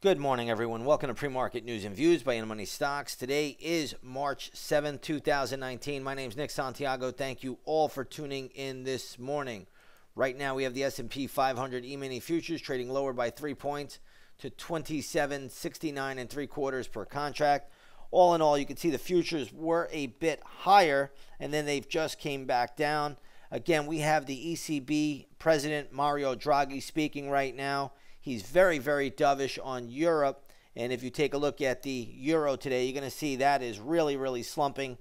Good morning, everyone. Welcome to Pre-Market News and Views by Money Stocks. Today is March 7th, 2019. My name is Nick Santiago. Thank you all for tuning in this morning. Right now, we have the S&P 500 E-mini futures trading lower by 3 points to 27.69 and 3/4 per contract. All in all, you can see the futures were a bit higher, and then they've just came back down. Again, we have the ECB President Mario Draghi speaking right now. He's very, very dovish on Europe. And if you take a look at the euro today, you're going to see that is really, really slumping,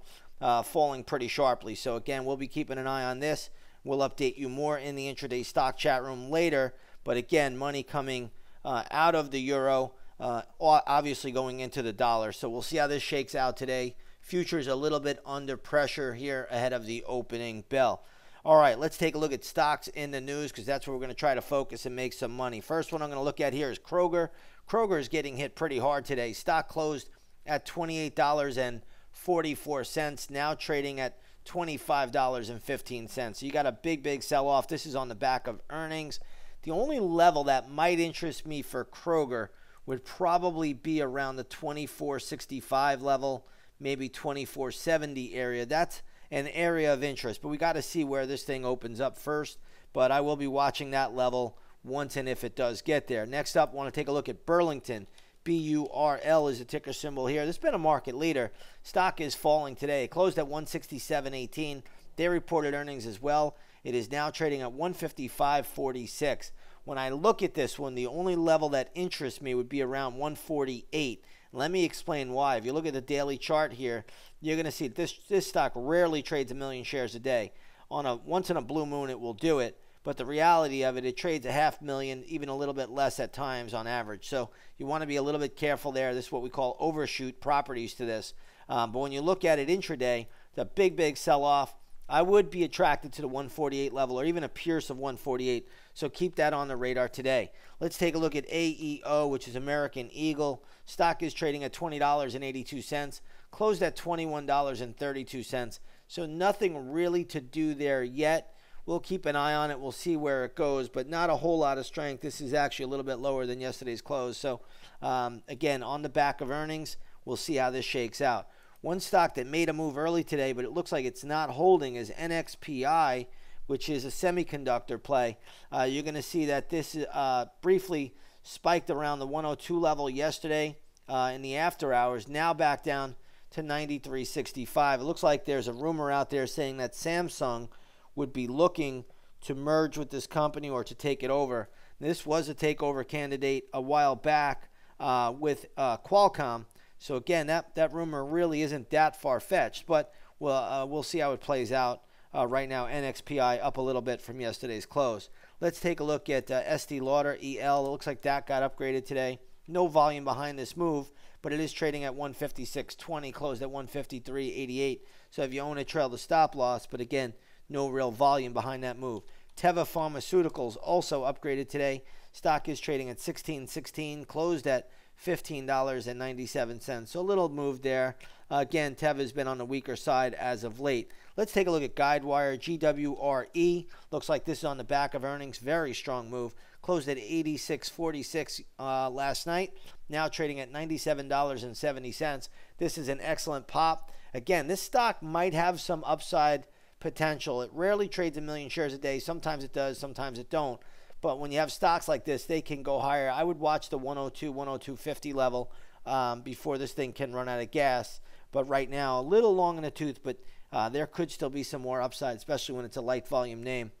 falling pretty sharply. So, again, we'll be keeping an eye on this. We'll update you more in the intraday stock chat room later. But, again, money coming out of the euro, obviously going into the dollar. So we'll see how this shakes out today. Futures a little bit under pressure here ahead of the opening bell. All right, let's take a look at stocks in the news because that's where we're going to try to focus and make some money. First one I'm going to look at here is Kroger. Kroger is getting hit pretty hard today. Stock closed at $28.44, now trading at $25.15. So you got a big sell-off. This is on the back of earnings. The only level that might interest me for Kroger would probably be around the $24.65 level, maybe $24.70 area. That's an area of interest, but we got to see where this thing opens up first. But I will be watching that level once and if it does get there. Next up, I want to take a look at Burlington. BURL is the ticker symbol here. This has been a market leader. Stock is falling today. It closed at 167.18. They reported earnings as well. It is now trading at 155.46. When I look at this one, the only level that interests me would be around 148. Let me explain why. If you look at the daily chart here, you're going to see this stock rarely trades 1 million shares a day. Once in a blue moon, it will do it. But the reality of it, it trades 500,000, even a little bit less at times on average. So you want to be a little bit careful there. This is what we call overshoot properties to this. But when you look at it intraday, the big sell-off, I would be attracted to the 148 level or even a Pierce of 148. So keep that on the radar today. Let's take a look at AEO, which is American Eagle. Stock is trading at $20.82, closed at $21.32. So nothing really to do there yet. We'll keep an eye on it. We'll see where it goes, but not a whole lot of strength. This is actually a little bit lower than yesterday's close. So, again, on the back of earnings, we'll see how this shakes out. One stock that made a move early today, but it looks like it's not holding, is NXPI, which is a semiconductor play. You're going to see that this briefly spiked around the 102 level yesterday in the after hours, now back down to 93.65. It looks like there's a rumor out there saying that Samsung would be looking to merge with this company or to take it over. This was a takeover candidate a while back with Qualcomm. So again, that rumor really isn't that far-fetched, but we'll see how it plays out. Right now, NXPI up a little bit from yesterday's close. Let's take a look at Estée Lauder EL. It looks like that got upgraded today. No volume behind this move, but it is trading at 156.20, closed at 153.88. So if you own it, trail the stop loss, but again, no real volume behind that move. Temma Pharmaceuticals also upgraded today. Stock is trading at $16.16, closed at $15.97. So a little move there. Again, Teva has been on the weaker side as of late. Let's take a look at Guidewire, GWRE. Looks like this is on the back of earnings. Very strong move. Closed at $86.46 last night. Now trading at $97.70. This is an excellent pop. Again, this stock might have some upside potential. It rarely trades 1 million shares a day. Sometimes it does, sometimes it don't. But when you have stocks like this, they can go higher. I would watch the 102, 102.50 level before this thing can run out of gas. But right now, a little long in the tooth, but there could still be some more upside, especially when it's a light volume name.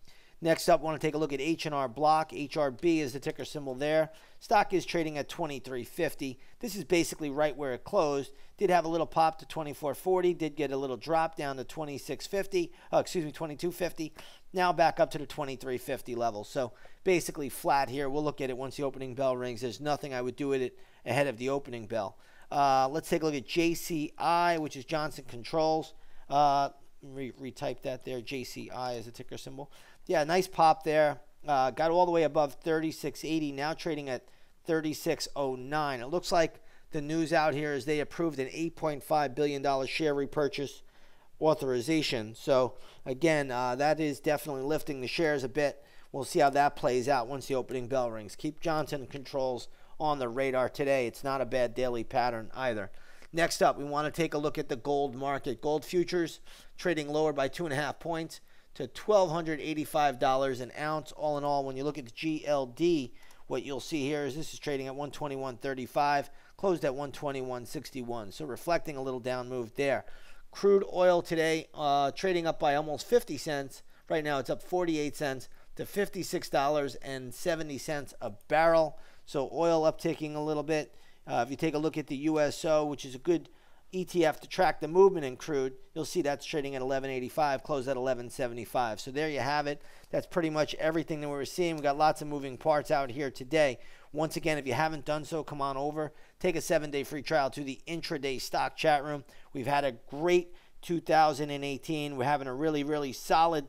Next up, I want to take a look at H&R Block. HRB is the ticker symbol there. Stock is trading at $23.50. This is basically right where it closed. Did have a little pop to $24.40. Did get a little drop down to $22.50. Now back up to the $23.50 level. So basically flat here. We'll look at it once the opening bell rings. There's nothing I would do with it ahead of the opening bell. Let's take a look at JCI, which is Johnson Controls. Retype that there. JCI is the ticker symbol. Yeah, nice pop there. Got all the way above 36.80. Now trading at 36.09. It looks like the news out here is they approved an $8.5 billion share repurchase authorization. So again, that is definitely lifting the shares a bit. We'll see how that plays out once the opening bell rings. Keep Johnson Controls on the radar today. It's not a bad daily pattern either. Next up, we want to take a look at the gold market. Gold futures trading lower by 2.5 points to $1,285 an ounce. All in all, when you look at the GLD, what you'll see here is this is trading at 121.35, closed at 121.61. So reflecting a little down move there. Crude oil today trading up by almost 50 cents. Right now it's up 48 cents to $56.70 a barrel. So oil upticking a little bit. If you take a look at the USO, which is a good ETF to track the movement in crude, you'll see that's trading at 11.85, closed at 11.75. So there you have it. That's pretty much everything that we're seeing. We've got lots of moving parts out here today. Once again, if you haven't done so, come on over. Take a 7-day free trial to the intraday stock chat room. We've had a great 2018. We're having a really, really solid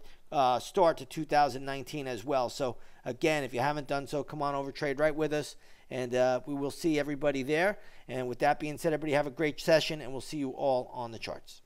start to 2019 as well. So again, if you haven't done so, come on over, trade right with us, and we will see everybody there. And with that being said, everybody have a great session, and we'll see you all on the charts.